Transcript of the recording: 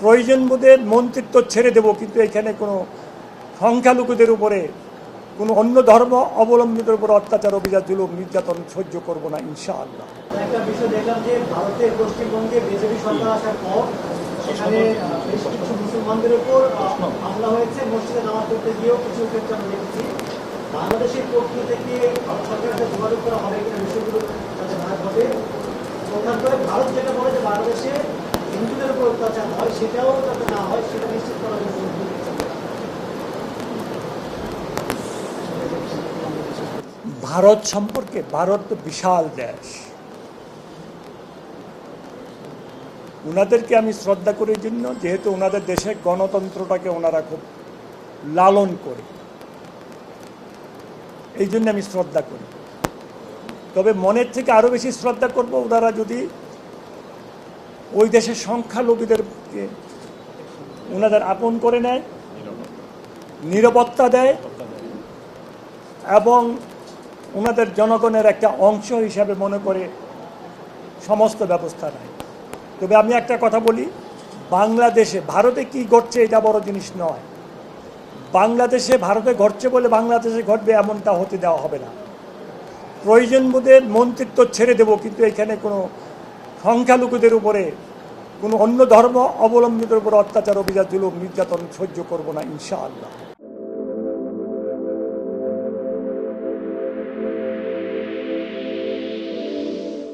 প্রয়োজন বোধে মন্ত্রিত্ব ছেড়ে দেব, কিন্তু এখানে কোনো সংখ্যালঘুদের উপরে কোনো অন্য ধর্ম অবলম্বীদের উপর অত্যাচার, অভিযান, জুলুম, নির্যাতন সহ্য করব না ইনশাআল্লাহ। একটা বিষয় দেখলাম যে ভারতের পশ্চিমবঙ্গে বিজেপি সরকার আসার পর সেখানে বেশ কিছু মুসলমানদের উপর হামলা হয়েছে, মসজিদে নামাজ পড়তে গিয়েও কিছু ক্ষেত্রে আমরা দেখেছি। বাংলাদেশের পক্ষ থেকে ভারত সরকারের সাথে যোগাযোগ করা হবে কিনা বিষয়গুলো যাতে না ঘটে, প্রধান করে ভারত যেটা বলে যে বাংলাদেশে হিন্দুদের উপর অত্যাচার হয় সেটাও যাতে না হয় সেটা নিশ্চিত করার জন্য। ভারত সম্পর্কে, ভারত তো বিশাল দেশ, ওনাদেরকে আমি শ্রদ্ধা করি জন্য যেহেতু ওনাদের দেশে গণতন্ত্রটাকে ওনারা খুব লালন করে, এই জন্য আমি শ্রদ্ধা করি। তবে মনের থেকে আরও বেশি শ্রদ্ধা করব ওনারা যদি ওই দেশের সংখ্যালঘুদেরকে ওনাদের আপন করে নেয়, নিরাপত্তা দেয় এবং ওনাদের জনগণের একটা অংশ হিসাবে মনে করে সমস্ত ব্যবস্থা নেয়। তবে আমি একটা কথা বলি, বাংলাদেশে ভারতে কি ঘটছে এটা বড় জিনিস নয়। বাংলাদেশে ভারতে ঘটছে বলে বাংলাদেশে ঘটবে এমনটা হতে দেওয়া হবে না। প্রয়োজন বোধে মন্ত্রিত্ব ছেড়ে দেব, কিন্তু এখানে কোনো সংখ্যালঘুদের উপরে কোনো অন্য ধর্ম অবলম্বীদের উপর অত্যাচার, অভিযান, জুলুম, নির্যাতন সহ্য করব না ইনশাআল্লাহ।